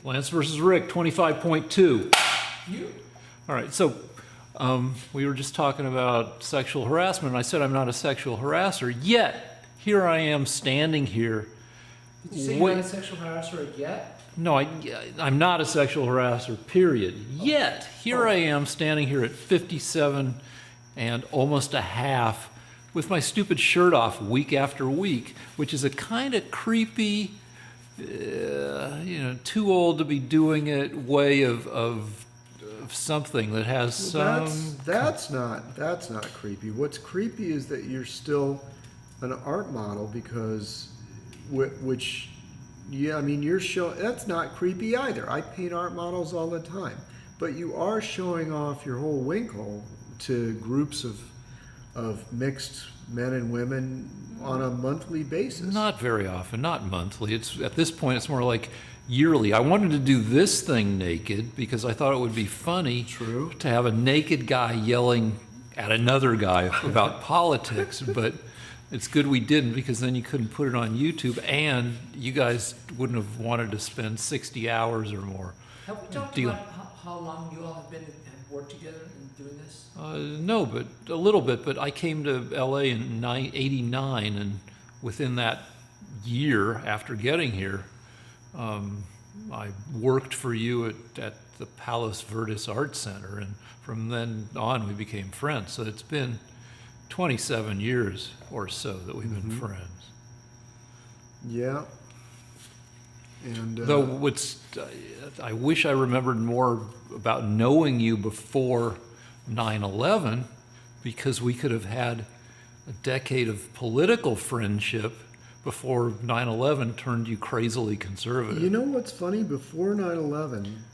Lance versus Rick, 25.2. You? All right, so we were just talking about sexual harassment, and I said I'm not a sexual harasser, yet here I am standing here. Did you say you're not a sexual harasser yet? No, I'm not a sexual harasser, period. Yet, here I am standing here at 57 and almost a half with my stupid shirt off week after week, which is a kind of creepy, too old to be doing it way of something that has some... That's not creepy. What's creepy is that you're still an art model because, you're showing, that's not creepy either. I paint art models all the time. But you are showing off your whole winkle to groups of mixed men and women on a monthly basis. Not very often, not monthly. It's at this point, it's more like yearly. I wanted to do this thing naked because I thought it would be funny True. to have a naked guy yelling at another guy about politics, but it's good we didn't because then you couldn't put it on YouTube and you guys wouldn't have wanted to spend 60 hours or more. Have we talked about how long you all have been and worked together in doing this? No, but a little bit. But I came to LA in '89, and within that year after getting here, I worked for you at the Palos Verdes Art Center, and from then on we became friends. So it's been 27 years or so that we've been friends. Yeah. And Though I wish I remembered more about knowing you before 9/11, because we could have had a decade of political friendship before 9/11 turned you crazily conservative. you know what's funny? Before 9/11,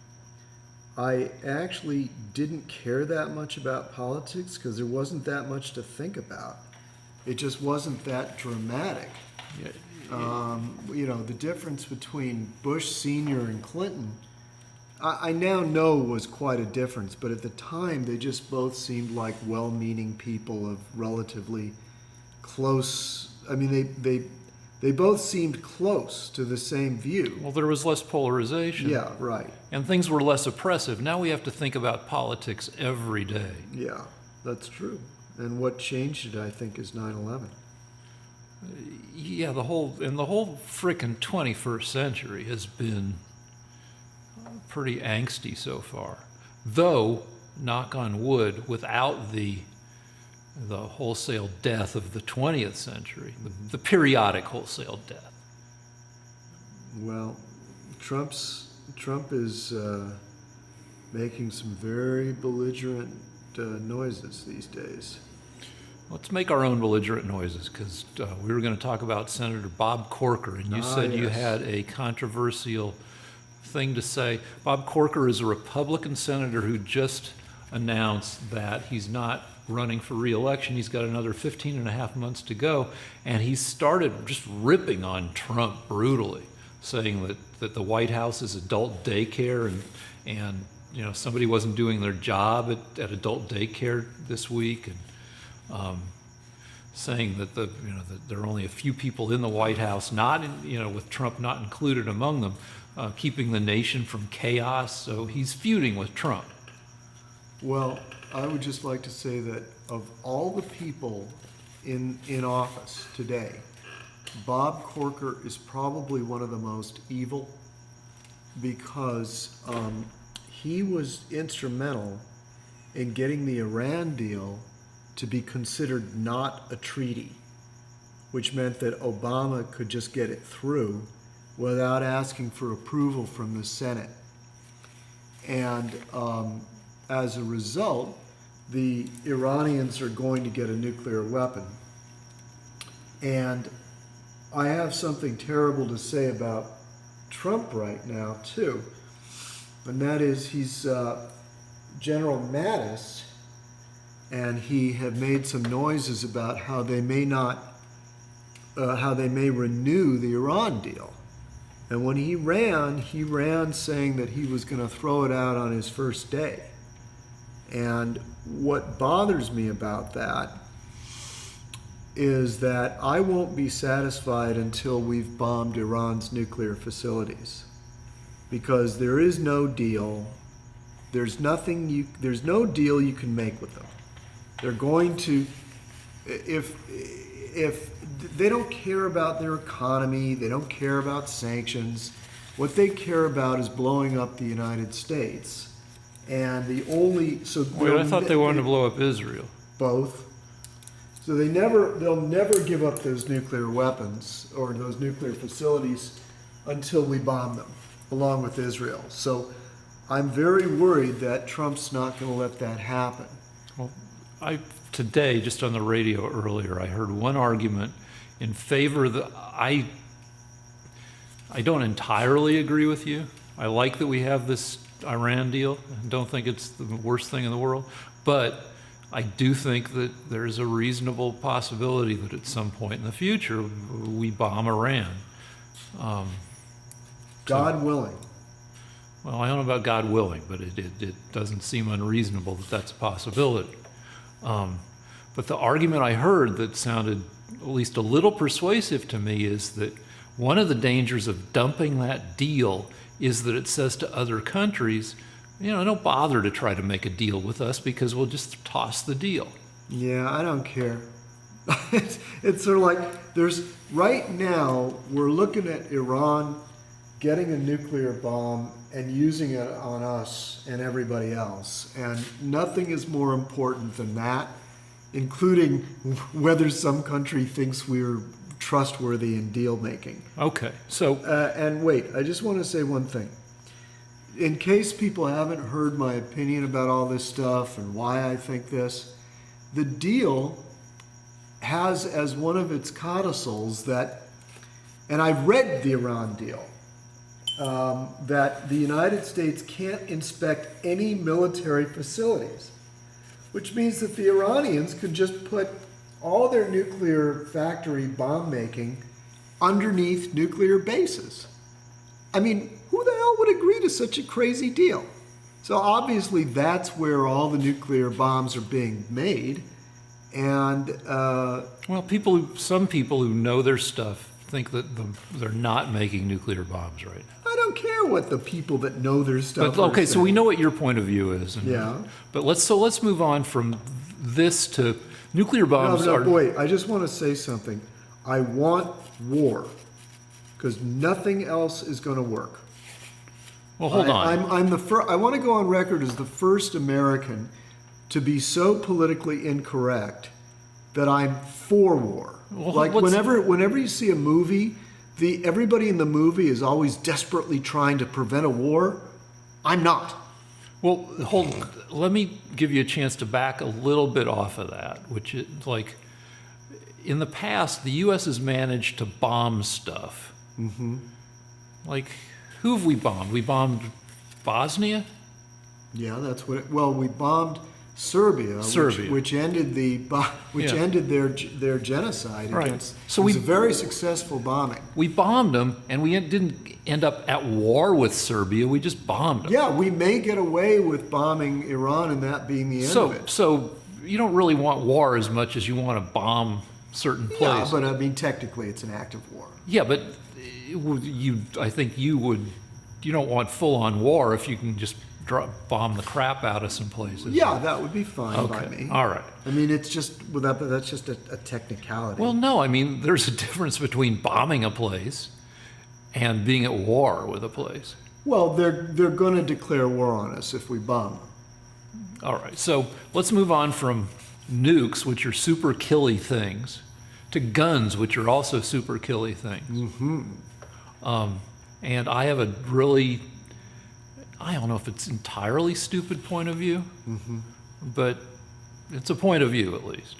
I actually didn't care that much about politics because there wasn't that much to think about. It just wasn't that dramatic. Yeah. The difference between Bush Sr. and Clinton, I now know was quite a difference, but at the time they just both seemed like well-meaning people of relatively close, they both seemed close to the same view. Well, there was less polarization. Yeah, right. And things were less oppressive. Now we have to think about politics every day. Yeah, that's true. And what changed it, I think, is 9/11. Yeah, the whole frickin' 21st century has been pretty angsty so far. Though, knock on wood, without the wholesale death of the 20th century, the periodic wholesale death. Well, Trump is making some very belligerent noises these days. Let's make our own belligerent noises, because we were going to talk about Senator Bob Corker, and you said you yes. had a controversial thing to say. Bob Corker is a Republican senator who just announced that he's not running for re-election. He's got another 15 and a half months to go, and he started just ripping on Trump brutally, saying that the White House is adult daycare, and somebody wasn't doing their job at adult daycare this week, and saying that that there are only a few people in the White House, with Trump not included among them, keeping the nation from chaos. So he's feuding with Trump. Well, I would just like to say that of all the people in office today, Bob Corker is probably one of the most evil because he was instrumental in getting the Iran deal to be considered not a treaty, which meant that Obama could just get it through without asking for approval from the Senate. And as a result, the Iranians are going to get a nuclear weapon. And I have something terrible to say about Trump right now, too. And that is he's General Mattis, and he had made some noises about how they may renew the Iran deal. And when he ran saying that he was going to throw it out on his first day. And what bothers me about that is that I won't be satisfied until we've bombed Iran's nuclear facilities. because there is no deal. There's no deal you can make with them. They're going to, if they don't care about their economy, they don't care about sanctions. What they care about is blowing up the United States. And the only, so. Wait, I thought they wanted to blow up Israel. Both. So they'll never give up those nuclear weapons or those nuclear facilities until we bomb them, along with Israel. So I'm very worried that Trump's not going to let that happen. Well, today, just on the radio earlier, I heard one argument in favor of I don't entirely agree with you. I like that we have this Iran deal. I don't think it's the worst thing in the world, but I do think that there's a reasonable possibility that at some point in the future we bomb Iran. God willing. Well, I don't know about God willing, but it doesn't seem unreasonable that that's a possibility. But the argument I heard that sounded at least a little persuasive to me is that one of the dangers of dumping that deal is that it says to other countries, don't bother to try to make a deal with us because we'll just toss the deal. Yeah, I don't care. It's sort of like right now, we're looking at Iran getting a nuclear bomb and using it on us and everybody else. And nothing is more important than that, including whether some country thinks we're trustworthy in deal making. Okay, so. And wait, I just want to say one thing. In case people haven't heard my opinion about all this stuff and why I think this, the deal has as one of its codicils that, and I've read the Iran deal, that the United States can't inspect any military facilities, which means that the Iranians could just put all their nuclear factory bomb making underneath nuclear bases. I mean, who the hell would agree to such a crazy deal? So obviously that's where all the nuclear bombs are being made. And Well, some people who know their stuff think that they're not making nuclear bombs right now. I don't care what the people that know their stuff But okay, are so we saying. know what your point of view is. Yeah. But let's move on from this to nuclear bombs. Wait, I just want to say something. I want war, because nothing else is going to work. Well, hold on. I'm the first. I want to go on record as the first American to be so politically incorrect that I'm for war. Well, like what's- whenever you see a movie, everybody in the movie is always desperately trying to prevent a war. I'm not. Well, let me give you a chance to back a little bit off of that, which is like, in the past, the U.S. has managed to bomb stuff. Mm-hmm. Like, who have we bombed? We bombed Bosnia? Yeah, that's what. Well, we bombed Serbia. Which ended ended their genocide Right. against. So it was we- a very successful bombing. We bombed them, and we didn't end up at war with Serbia. We just bombed them. Yeah, we may get away with bombing Iran and that being the end of it. So you don't really want war as much as you want to bomb certain Yeah, places. but I mean, technically, it's an act of war. Yeah, but I think you don't want full-on war if you can just bomb the crap out of some places. Yeah, that would be fine by Okay, me. all right. I mean, it's just that's just a technicality. Well, no, I mean, there's a difference between bombing a place and being at war with a place. Well, they're going to declare war on us if we bomb them. All right, so let's move on from nukes, which are super killy things, to guns, which are also super killy things. Mm-hmm. And I have a really, I don't know if it's entirely stupid point of view, but it's a point of view at least.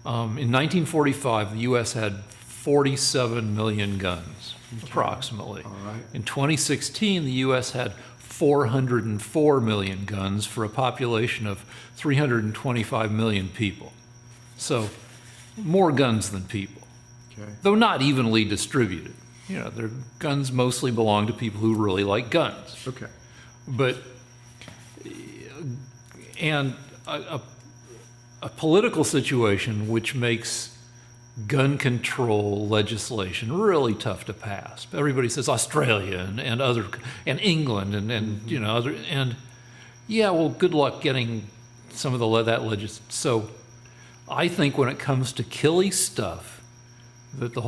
In 1945, the U.S. had 47 million guns, approximately. All right. In 2016, the U.S. had 404 million guns for a population of 325 million people. So, more guns than people, Okay. though not evenly distributed. Their guns mostly belong to people who really like guns. Okay. But, and a political situation which makes gun control legislation really tough to pass. Everybody says Australia and England and you know other and yeah, well, good luck getting some of that legislation. So I think when it comes to killy stuff, that the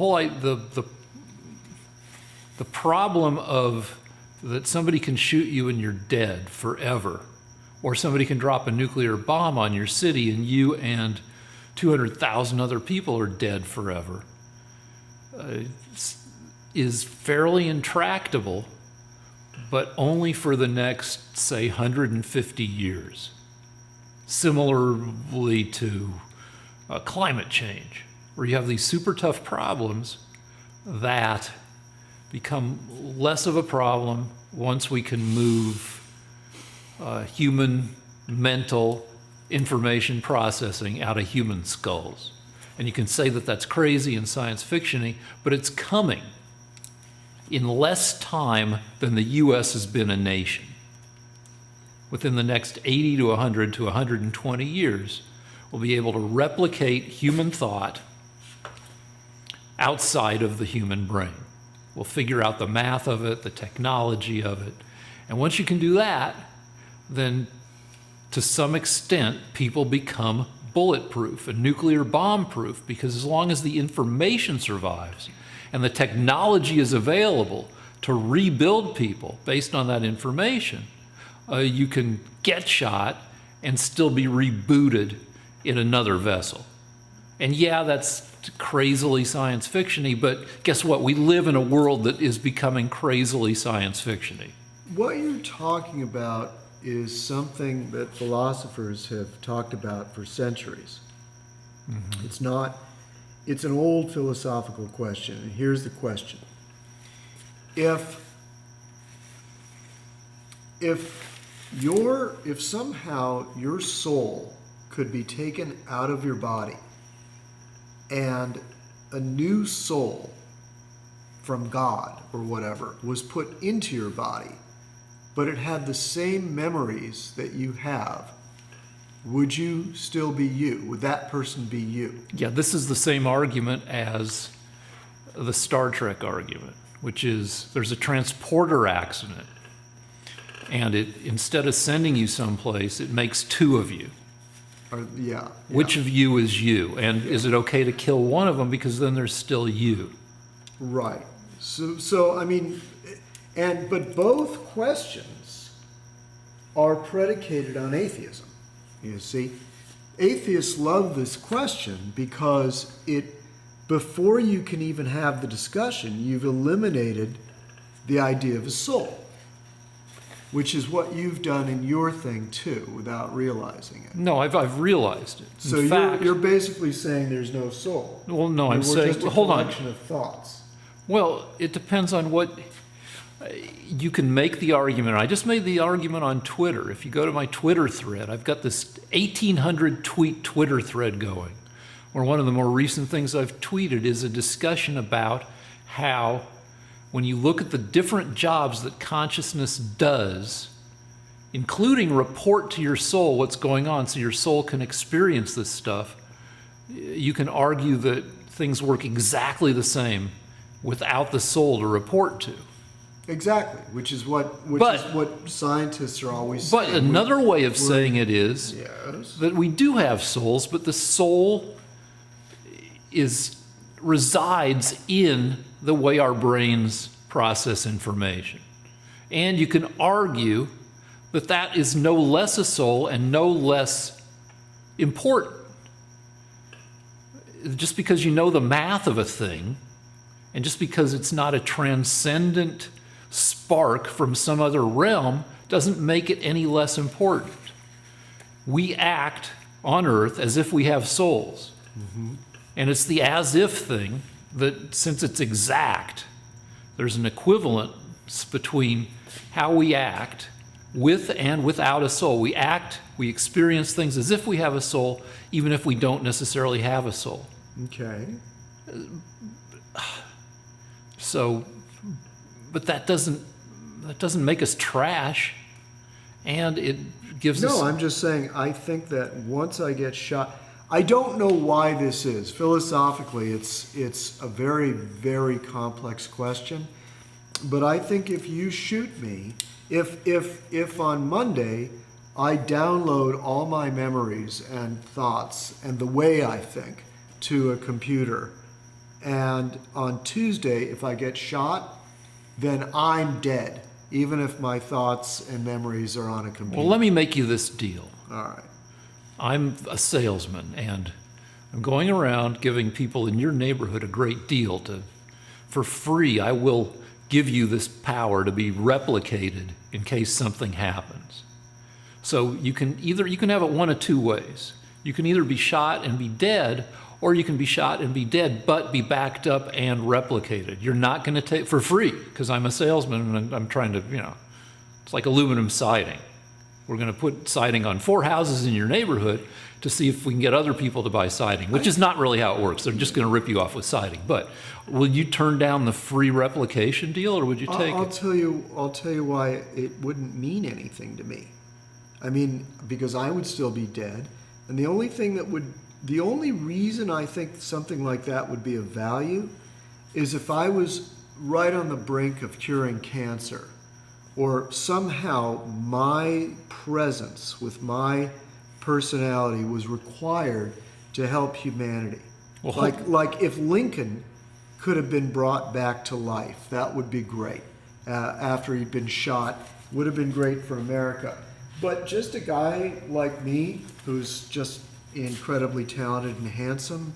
problem of that somebody can shoot you and you're dead forever, or somebody can drop a nuclear bomb on your city and you and 200,000 other people are dead forever, is fairly intractable, but only for the next, say, 150 years. Similarly to climate change, where you have these super tough problems that become less of a problem once we can move human mental information processing out of human skulls. And you can say that that's crazy and science fiction-y, but it's coming in less time than the US has been a nation. Within the next 80 to 100 to 120 years, we'll be able to replicate human thought outside of the human brain. We'll figure out the math of it, the technology of it. And once you can do that, then to some extent, people become bulletproof and nuclear bomb-proof, because as long as the information survives and the technology is available to rebuild people based on that information, you can get shot and still be rebooted in another vessel. And yeah, that's crazily science fiction-y, but guess what? We live in a world that is becoming crazily science fiction-y. What you're talking about is something that philosophers have talked about for centuries. Mm-hmm. It's an old philosophical question, and here's the question. If somehow your soul could be taken out of your body and a new soul from God or whatever was put into your body, but it had the same memories that you have, would you still be you? Would that person be you? Yeah, this is the same argument as the Star Trek argument, which is there's a transporter accident, and instead of sending you someplace, it makes two of you. Yeah. Which of you is you? And is it okay to kill one of them because then there's still you? Right. So I mean, but both questions are predicated on atheism. You see, atheists love this question because before you can even have the discussion, you've eliminated the idea of a soul, which is what you've done in your thing too, without realizing it. No, I've realized it. So you're basically saying there's no soul. Well, no, I'm We're saying, just a hold on. collection of thoughts. Well, it depends on what you can make the argument. I just made the argument on Twitter. If you go to my Twitter thread, I've got this 1,800 tweet Twitter thread going, where one of the more recent things I've tweeted is a discussion about how when you look at the different jobs that consciousness does, including report to your soul what's going on so your soul can experience this stuff, you can argue that things work exactly the same without the soul to report to. Exactly, which is what scientists are always saying. But another way of saying it is yes, that we do have souls, but the soul resides in the way our brains process information. And you can argue that that is no less a soul and no less important. Just because you know the math of a thing, and just because it's not a transcendent spark from some other realm, doesn't make it any less important. We act on Earth as if we have souls. Mm-hmm. And it's the as-if thing that, since it's exact, there's an equivalence between how we act with and without a soul. We act, we experience things as if we have a soul, even if we don't necessarily have a soul. Okay. So, but that doesn't make us trash, and it gives us... No, I'm just saying, I think that once I get shot, I don't know why this is. Philosophically, it's a very, very complex question. But I think if you shoot me, if on Monday I download all my memories and thoughts and the way I think to a computer, and on Tuesday if I get shot, then I'm dead, even if my thoughts and memories are on a computer. Well, let me make you this deal. All right. I'm a salesman, and I'm going around giving people in your neighborhood a great deal for free. I will give you this power to be replicated in case something happens. So you can have it one of two ways. You can either be shot and be dead, or you can be shot and be dead, but be backed up and replicated. You're not going to take for free, because I'm a salesman and I'm trying to, it's like aluminum siding. We're going to put siding on 4 houses in your neighborhood to see if we can get other people to buy siding, which is not really how it works. They're just going to rip you off with siding. But will you turn down the free replication deal, or would you take I'll it? tell you why it wouldn't mean anything to me. I mean, because I would still be dead, and the only reason I think something like that would be of value is if I was right on the brink of curing cancer, or somehow my presence with my personality was required to help humanity. Well, Like if Lincoln could have been brought back to life, that would be great. After he'd been shot, would have been great for America. But just a guy like me, who's just incredibly talented and handsome,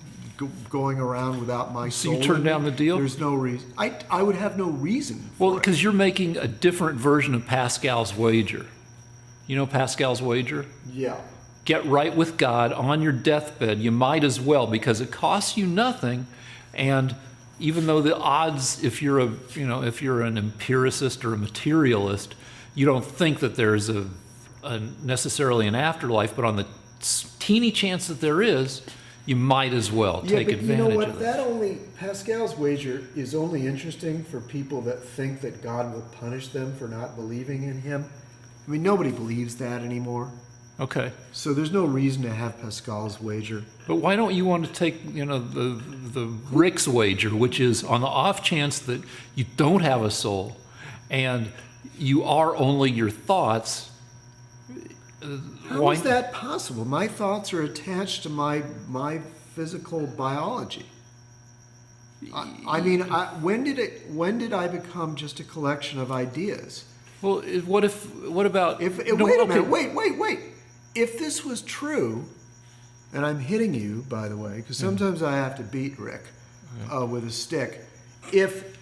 going around without my So soul. you turn in me, down the deal? There's no reason. I would have no reason. Well, for it. because you're making a different version of Pascal's wager. You know Pascal's wager? Yeah. Get right with God on your deathbed. You might as well, because it costs you nothing. And even though the odds, if you're an empiricist or a materialist, you don't think that there's necessarily an afterlife, but on the teeny chance that there is, you might as well take but advantage you know what? of it. Pascal's wager is only interesting for people that think that God will punish them for not believing in him. I mean, nobody believes that anymore. Okay. So there's no reason to have Pascal's wager. But why don't you want to take, the Rick's wager, which is on the off chance that you don't have a soul and you are only your thoughts. How is that possible? My thoughts are attached to my physical biology. When did I become just a collection of ideas? Well, what about... Wait a minute, wait. If this was true, and I'm hitting you, by the way, because sometimes I have to beat Rick with a stick. If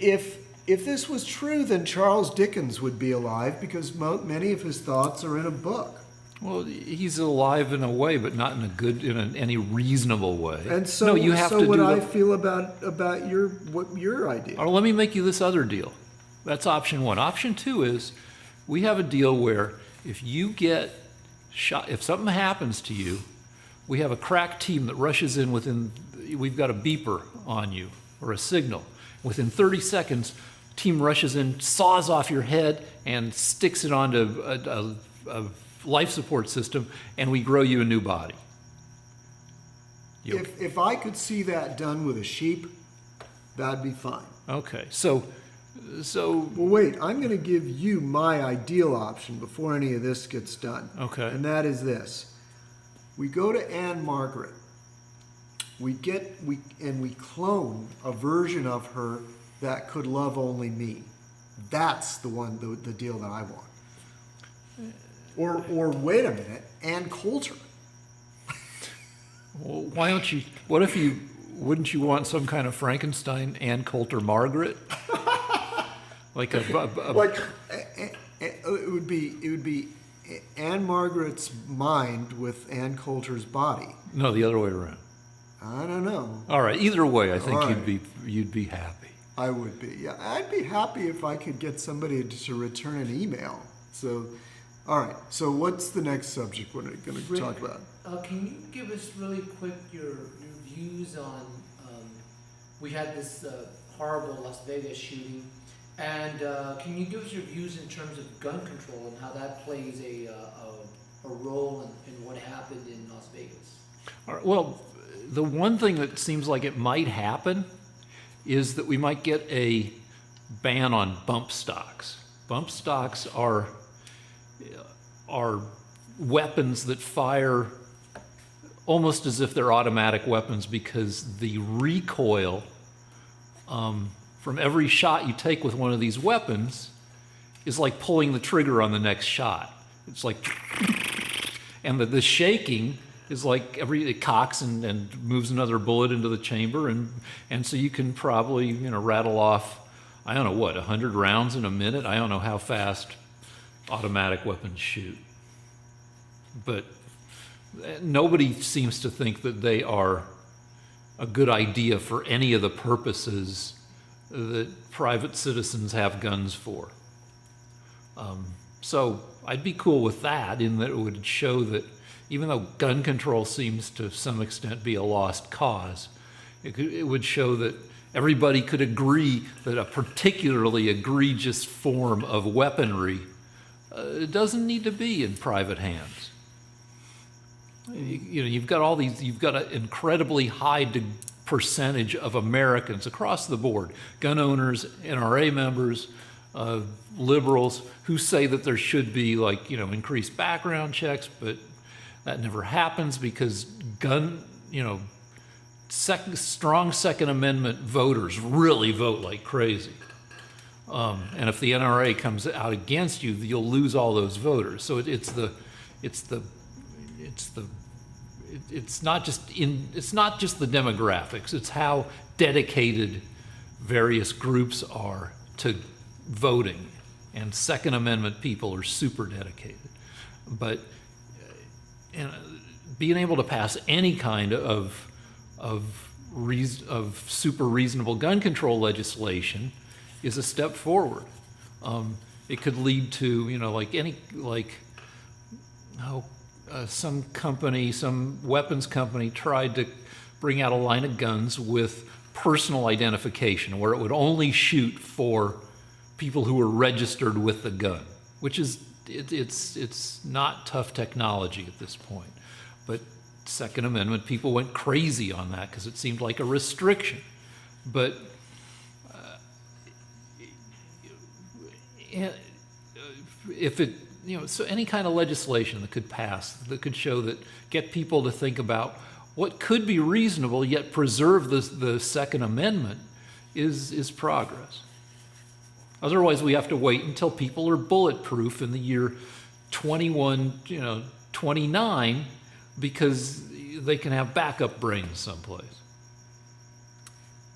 this was true, then Charles Dickens would be alive, because many of his thoughts are in a book. Well, he's alive in a way, but not in any reasonable way. And so, no, you have so to what do I feel about your idea. Or let me make you this other deal. That's option 1. Option 2 is we have a deal where if you get shot, if something happens to you, we have a crack team that rushes in we've got a beeper on you or a signal. Within 30 seconds, team rushes in, saws off your head, and sticks it onto a life support system, and we grow you a new body. If I could see that done with a sheep, that'd be fine. Okay, so Well, wait, I'm going to give you my ideal option before any of this gets done. Okay. And that is this. We go to Anne Margaret. We clone a version of her that could love only me. That's the deal that I want. Or wait a minute, Ann Coulter. well, wouldn't you want some kind of Frankenstein Ann Coulter Margaret? Like it would be Anne Margaret's mind with Ann Coulter's body. No, the other way around. I don't know. All right, either way, I think All right. you'd be happy. I would be. Yeah, I'd be happy if I could get somebody to return an email. So, all right. So, what's the next subject we're going to talk about? Can you give us really quick your views on? We had this horrible Las Vegas shooting, and can you give us your views in terms of gun control and how that plays a role in what happened in Las Vegas? All right, well, the one thing that seems like it might happen is that we might get a ban on bump stocks. Bump stocks are weapons that fire almost as if they're automatic weapons, because the recoil from every shot you take with one of these weapons is like pulling the trigger on the next shot. It's like, and the shaking is like it cocks and moves another bullet into the chamber, and so you can probably rattle off, I don't know what, 100 rounds in a minute. I don't know how fast automatic weapons shoot, but nobody seems to think that they are a good idea for any of the purposes that private citizens have guns for. So I'd be cool with that, in that it would show that even though gun control seems to some extent be a lost cause, it would show that everybody could agree that a particularly egregious form of weaponry doesn't need to be in private hands. You've got an incredibly high percentage of Americans across the board, gun owners, NRA members, liberals, who say that there should be increased background checks, but that never happens because strong Second Amendment voters really vote like crazy. And if the NRA comes out against you, you'll lose all those voters. So it's not just the demographics, it's how dedicated various groups are to voting. And Second Amendment people are super dedicated. But being able to pass any kind of super reasonable gun control legislation is a step forward. It could lead to, some weapons company tried to bring out a line of guns with personal identification, where it would only shoot for people who were registered with the gun, which is, it's not tough technology at this point. But Second Amendment people went crazy on that because it seemed like a restriction. But if it, so any kind of legislation that could pass, that could show that, get people to think about what could be reasonable yet preserve the Second Amendment is progress. Otherwise, we have to wait until people are bulletproof in the year 29, because they can have backup brains someplace.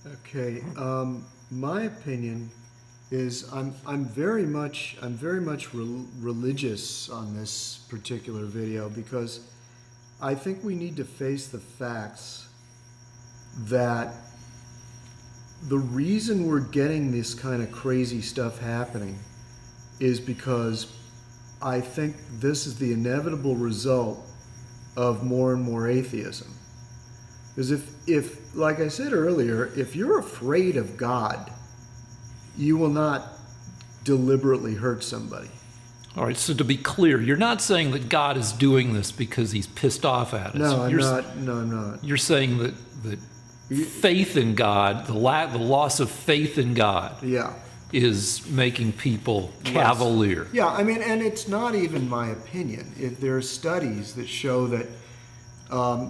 Okay, my opinion is I'm very much religious on this particular video, because I think we need to face the facts that the reason we're getting this kind of crazy stuff happening is because I think this is the inevitable result of more and more atheism. Because if, like I said earlier, if you're afraid of God, you will not deliberately hurt somebody. All right, so to be clear, you're not saying that God is doing this because he's pissed off at us. No, I'm not. You're saying that faith in God, the loss of faith in God, is making people cavalier. Yeah, I mean, and it's not even my opinion. There are studies that show that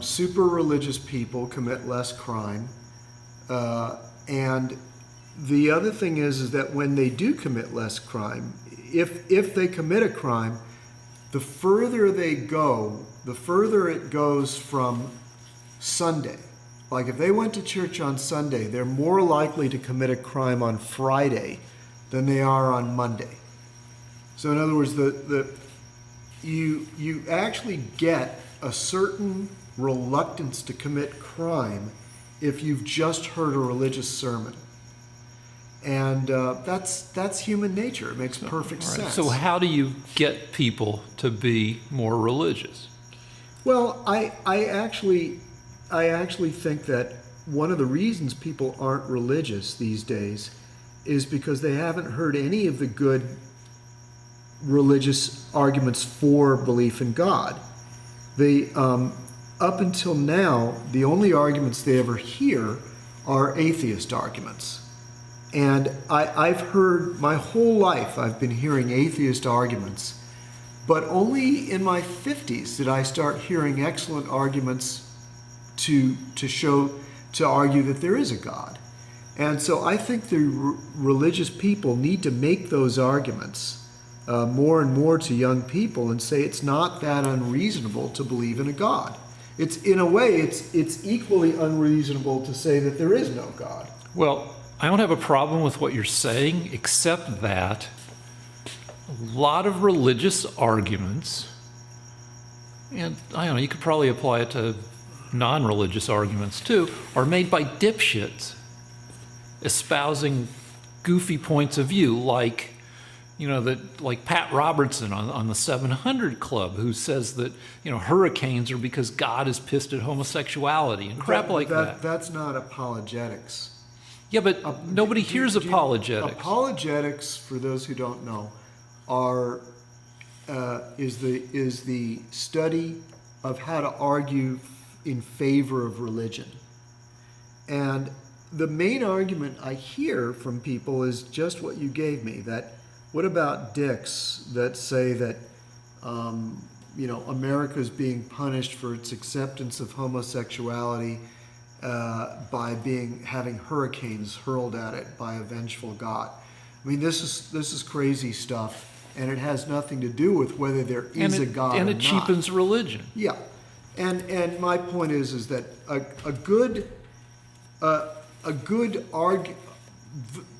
super religious people commit less crime, and the other thing is that when they do commit less crime, if they commit a crime, the further they go, the further it goes from Sunday. Like if they went to church on Sunday, they're more likely to commit a crime on Friday than they are on Monday. So in other words, you actually get a certain reluctance to commit crime if you've just heard a religious sermon. And that's human nature. It makes perfect sense. So how do you get people to be more religious? Well, I actually think that one of the reasons people aren't religious these days is because they haven't heard any of the good religious arguments for belief in God. up until now, the only arguments they ever hear are atheist arguments. And I've heard my whole life, I've been hearing atheist arguments, but only in my 50s did I start hearing excellent arguments to argue that there is a God. And so I think the religious people need to make those arguments more and more to young people and say it's not that unreasonable to believe in a God. It's, in a way, it's equally unreasonable to say that there is no God. Well, I don't have a problem with what you're saying, except that a lot of religious arguments, and I don't know, you could probably apply it to non-religious arguments too, are made by dipshits espousing goofy points of view, like, you know, that, like Pat Robertson on the 700 Club, who says that, you know, hurricanes are because God is pissed at homosexuality and crap like that. That's not apologetics. Yeah, but nobody hears apologetics. Apologetics, for those who don't know, is the study of how to argue in favor of religion. And the main argument I hear from people is just what you gave me, that what about dicks that say that America is being punished for its acceptance of homosexuality by having hurricanes hurled at it by a vengeful God? I mean, this is crazy stuff, and it has nothing to do with whether there is a God or not. And it cheapens religion. Yeah, and my point is that a good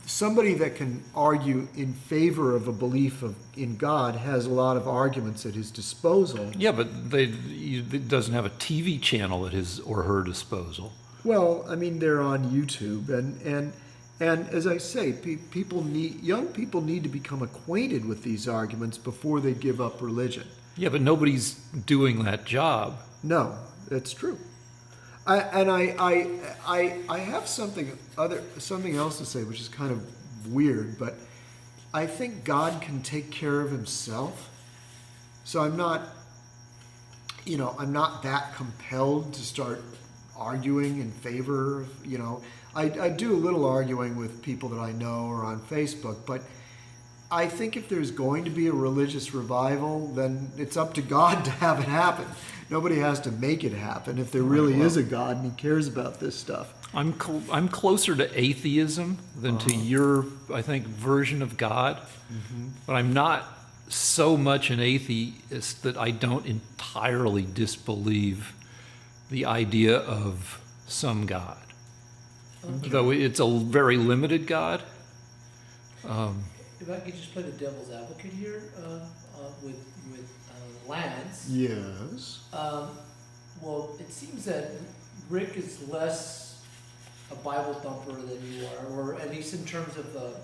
somebody that can argue in favor of a belief in God has a lot of arguments at his disposal. Yeah, but it doesn't have a TV channel at his or her disposal. Well, I mean, they're on YouTube, and as I say, young people need to become acquainted with these arguments before they give up religion. Yeah, but nobody's doing that job. No, that's true. I have something else to say, which is kind of weird, but I think God can take care of himself. So I'm not that compelled to start arguing in favor of, I do a little arguing with people that I know or on Facebook, but I think if there's going to be a religious revival, then it's up to God to have it happen. Nobody has to make it happen if there really is a God and he cares about this stuff. I'm closer to atheism than to your, I think, version of God. Mm-hmm. But I'm not so much an atheist that I don't entirely disbelieve the idea of some God. Okay. Though it's a very limited God. If I could just play the devil's advocate here with Lance. Yes. Well, it seems that Rick is less a Bible thumper than you are, or at least in terms of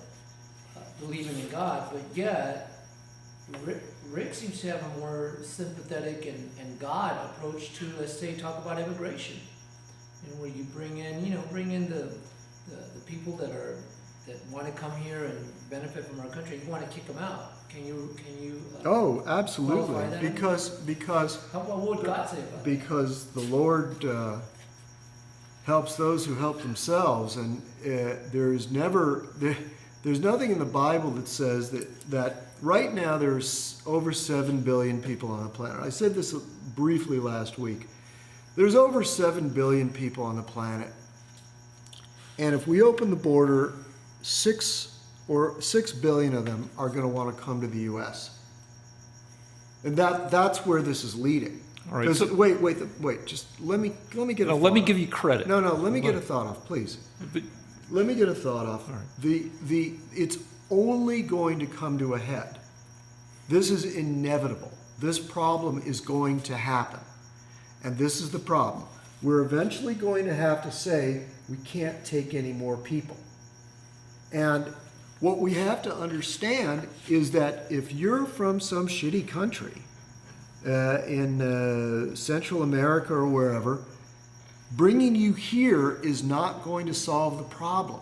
believing in God. But yet, Rick seems to have a more sympathetic and God approach to, let's say, talk about immigration, and where you bring in the people that want to come here and benefit from our country. You want to kick them out. Can you? Oh, absolutely. Because what would God say about because the Lord helps those who help themselves, and there's nothing in the Bible that says that right now there's over 7 billion people on the planet. I said this briefly last week. There's over 7 billion people on the planet, and if we open the border, 6 billion of them are going to want to come to the U.S. And that's where this is leading. All right. So, wait. Just let me get. Let me give you credit. No. Let me get a thought off, please. But, let me get a thought off. All right. It's only going to come to a head. This is inevitable. This problem is going to happen, and this is the problem. We're eventually going to have to say we can't take any more people. And what we have to understand is that if you're from some shitty country in Central America or wherever, bringing you here is not going to solve the problem.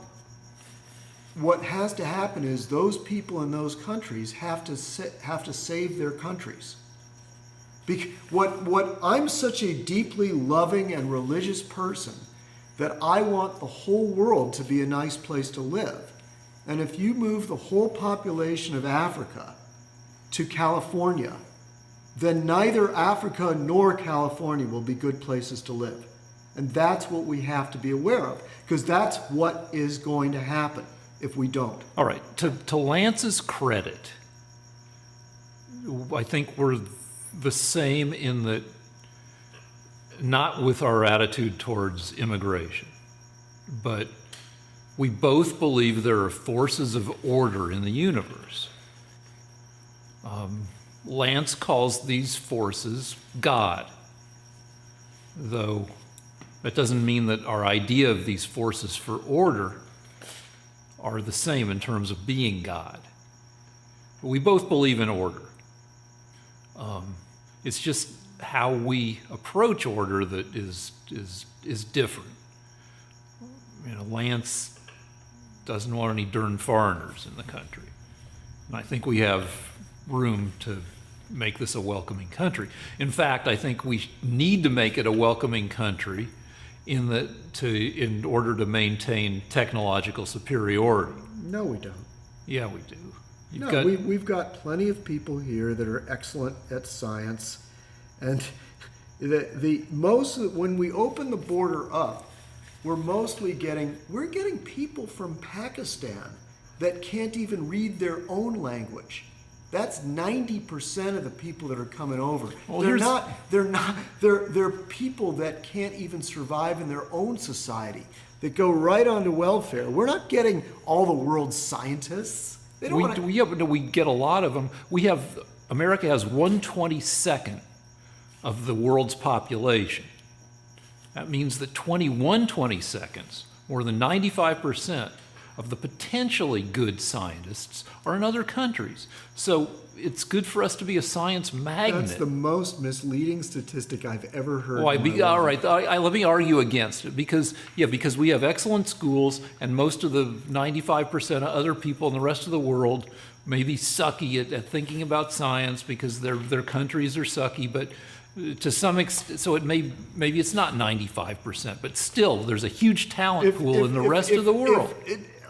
What has to happen is those people in those countries have to save their countries. What I'm such a deeply loving and religious person that I want the whole world to be a nice place to live. And if you move the whole population of Africa to California, then neither Africa nor California will be good places to live. And that's what we have to be aware of, because that's what is going to happen if we don't. All right, to Lance's credit, I think we're the same in that, not with our attitude towards immigration, but we both believe there are forces of order in the universe. Lance calls these forces God, though that doesn't mean that our idea of these forces for order are the same in terms of being God. But we both believe in order. It's just how we approach order that is different. You know, Lance doesn't want any darn foreigners in the country. And I think we have room to make this a welcoming country. In fact, I think we need to make it a welcoming country in order to maintain technological superiority. No, we don't. Yeah, we do. We've got plenty of people here that are excellent at science, and when we open the border up, we're getting people from Pakistan that can't even read their own language. That's 90% of the people that are coming over. Well, they're people that can't even survive in their own society, that go right onto welfare. We're not getting all the world's scientists. We get a lot of them. America has 1/22nd of the world's population. That means that 21/22, more than 95% of the potentially good scientists are in other countries. So it's good for us to be a science magnet. That's the most misleading statistic I've ever heard. All right. Let me argue against it because we have excellent schools, and most of the 95% of other people in the rest of the world may be sucky at thinking about science because their countries are sucky. But to some extent, so maybe it's not 95%, but still, there's a huge talent pool in the rest of the world.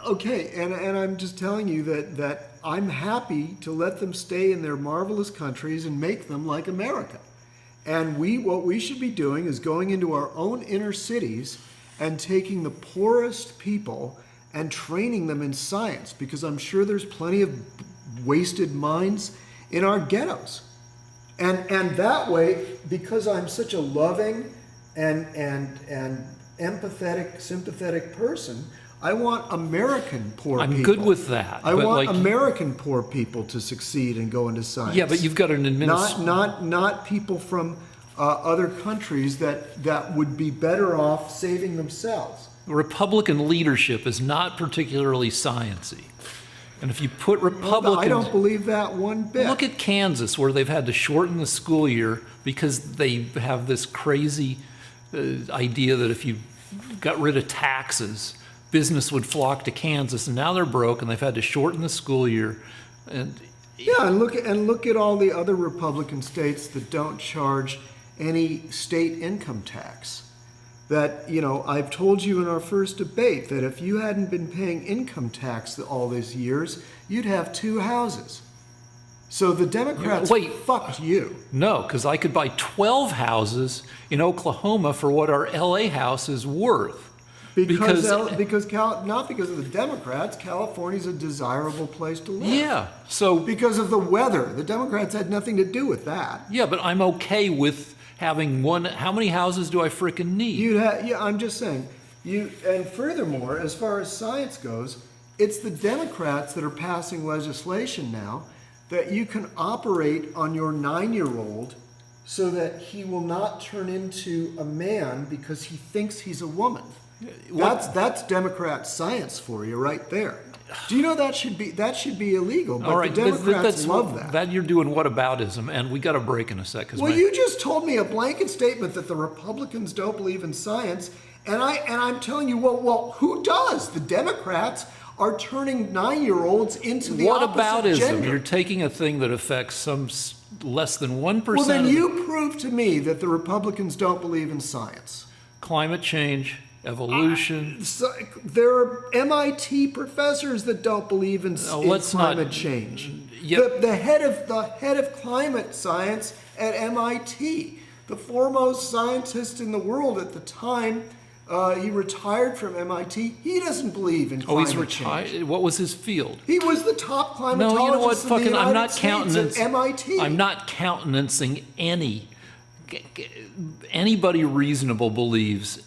Okay, and I'm just telling you that I'm happy to let them stay in their marvelous countries and make them like America. And what we should be doing is going into our own inner cities and taking the poorest people and training them in science, because I'm sure there's plenty of wasted minds in our ghettos. And that way, because I'm such a loving and empathetic, sympathetic person, I want American poor people. I'm good with that. I want American poor people to succeed and go into science. Yeah, but you've got an administration. Not people from other countries that would be better off saving themselves. Republican leadership is not particularly sciencey. And if you put Republicans... I don't believe that one bit. Look at Kansas, where they've had to shorten the school year because they have this crazy idea that if you got rid of taxes, business would flock to Kansas, and now they're broke, and they've had to shorten the school year. And look at all the other Republican states that don't charge any state income tax. That, I've told you in our first debate that if you hadn't been paying income tax all these years, you'd have 2 houses. So the Democrats fucked you. No, because I could buy 12 houses in Oklahoma for what our LA house is worth. Not because of the Democrats. California's a desirable place to live. Yeah, so... Because of the weather. The Democrats had nothing to do with that. Yeah, but I'm okay with having one. How many houses do I frickin' need? I'm just saying. And furthermore, as far as science goes, it's the Democrats that are passing legislation now that you can operate on your 9-year-old so that he will not turn into a man because he thinks he's a woman. That's Democrat science for you right there. Do you know that should be illegal? But all right, the Democrats love that. That you're doing whataboutism, and we got a break in a sec. Well, you just told me a blanket statement that the Republicans don't believe in science, and I'm telling you, well, who does? The Democrats are turning 9-year-olds into the What opposite aboutism? gender. You're taking a thing that affects less than 1% Well, then of you prove to me that the Republicans don't believe in science. climate change, evolution. So, there are MIT professors that don't believe in, No, in let's not- climate change. Yep. The head of climate science at MIT, the foremost scientist in the world at the time, he retired from MIT. He doesn't believe in Oh, climate he's change. retired. What was his field? He was the top climatologist No, you know what? in the Fucking, United I'm not States countenancing. at MIT. I'm not countenancing anybody reasonable believes.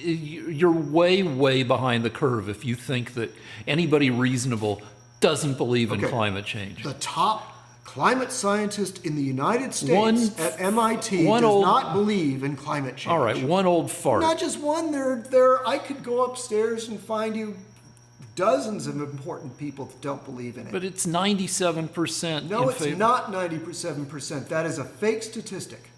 You're way, way behind the curve if you think that anybody reasonable doesn't believe in Okay. climate change. The top climate scientist in the United States One- at MIT one does old- not believe in climate change. All right, one old fart. Not just one. I could go upstairs and find you dozens of important people that don't believe in it. But it's 97%. No, in it's favor. not 97%. That is a fake statistic.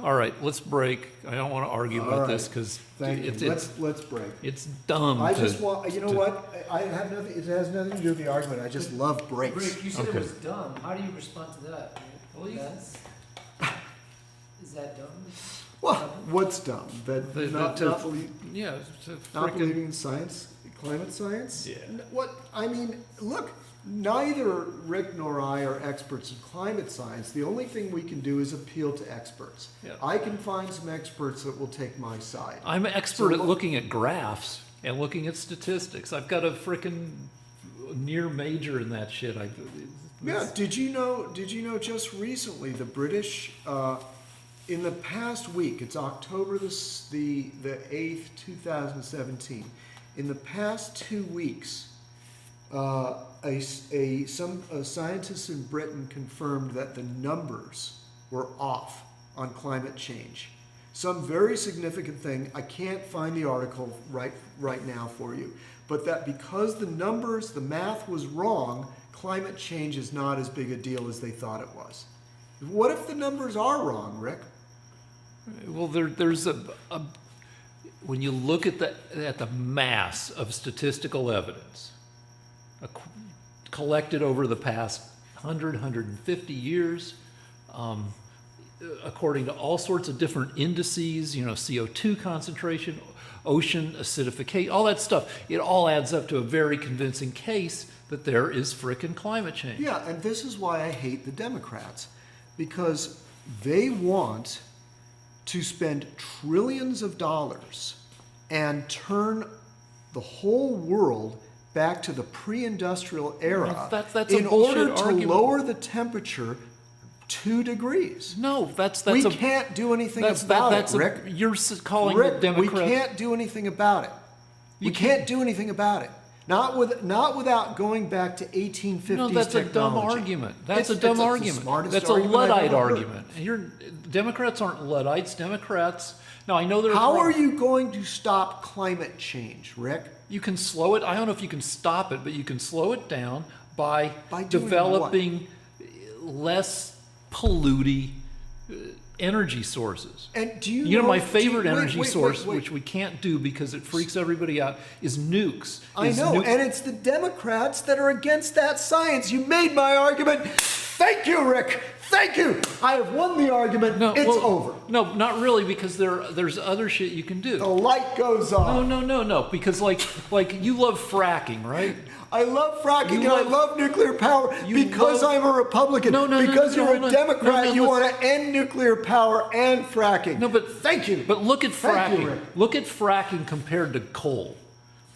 All right, let's break. I don't want to argue All about right. this because Thank it's, you. Let's break. it's dumb. I to- just want. You know what? I have nothing. It has nothing to do with the argument. I just love breaks. Rick, you said Okay. it was dumb. How do you respond to that? Well, you- That's, is that dumb? Well, what's dumb? That The- not, to- not, believe, Yeah, it's a not frickin- believing in science, climate science. Yeah. What I mean, look. Neither Rick nor I are experts in climate science. The only thing we can do is appeal to experts. Yeah. I can find some experts that will take my side. I'm an expert So at what- looking at graphs and looking at statistics. I've got a frickin' near major in that shit. Yeah. Did you know? Just recently, the British, in the past week, it's October the 8th, 2017. In the past 2 weeks, some scientists in Britain confirmed that the numbers were off on climate change. Some very significant thing. I can't find the article right now for you, but that because the numbers, the math was wrong, climate change is not as big a deal as they thought it was. What if the numbers are wrong, Rick? Well, there's a when you look at the mass of statistical evidence collected over the past 150 years, according to all sorts of different indices, CO2 concentration, ocean acidification, all that stuff, it all adds up to a very convincing case that there is frickin' climate change. Yeah, and this is why I hate the Democrats, because they want to spend trillions of dollars and turn the whole world back to the pre-industrial era Well, that's a in bullshit order to argument. lower the temperature 2 degrees. No, that's We a can't do anything that's about that's it, a, Rick. you're calling Rick, the we Democrats. can't do anything about it. We You can't do anything about it. Not without going back to 1850s No, that's a dumb technology. argument. That's a It's dumb the argument. smartest That's a argument I've Luddite ever heard. argument. Democrats aren't Luddites. Democrats. Now I know they're. How wrong. are you going to stop climate change, Rick? You can slow it. I don't know if you can stop it, but you can slow it down by By doing developing less polluting energy sources. And do you You know, my do favorite wait, energy wait, source, wait. which we can't do because it freaks everybody out, is nukes. I Is know, nuke- and it's the Democrats that are against that science. You made my argument. Thank you, Rick. Thank you. I have won the argument. It's well, over. No, not really, because there's other shit you can do. The light goes on. No, because like you love fracking, right? I love fracking You and I love- love nuclear power you because love- I'm a Republican. No, because no, you're no, a no, Democrat, no, you let's- want to end nuclear power and fracking. No, but thank you. But look at Thank you, fracking. Rick. Look at fracking compared to coal.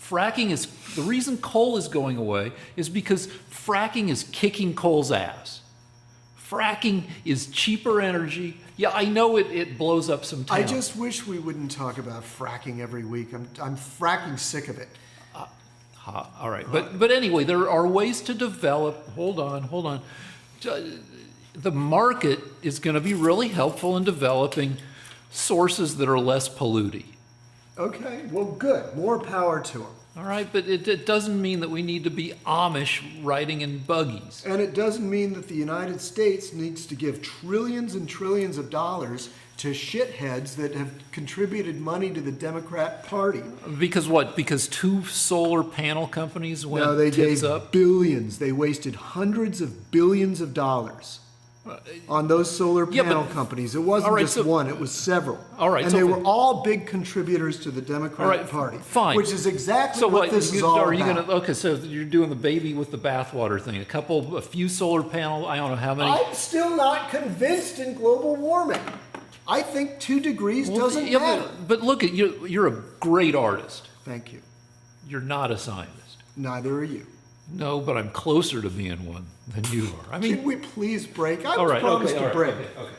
Fracking is the reason coal is going away is because fracking is kicking coal's ass. Fracking is cheaper energy. Yeah, I know it blows up some towns. I just wish we wouldn't talk about fracking every week. I'm fracking sick of it. All right, but anyway, there are ways to develop. Hold on. The market is going to be really helpful in developing sources that are less polluting. Okay, well, good. More power to them. All right, but it doesn't mean that we need to be Amish riding in buggies. And it doesn't mean that the United States needs to give trillions and trillions of dollars to shitheads that have contributed money to the Democrat Party. Because what? Because 2 solar panel companies went No, they tits gave up? billions. They wasted hundreds of billions of dollars on those solar Yeah, panel but- companies. It wasn't all right, just so- one, it was several. All right, And so- they were all big contributors to the Democratic All right, Party. fine. Which is exactly So what this is all are you about. gonna, okay, so you're doing the baby with the bathwater thing. A few solar panel, I don't know how many. I'm still not convinced in global warming. I think 2 degrees Well, doesn't yeah, matter. but look at you, you're a great artist. Thank you. You're not a scientist. Neither are you. No, but I'm closer to being one than you are. I mean, Can we please break? I all right, promised okay, to all right, break. okay, okay.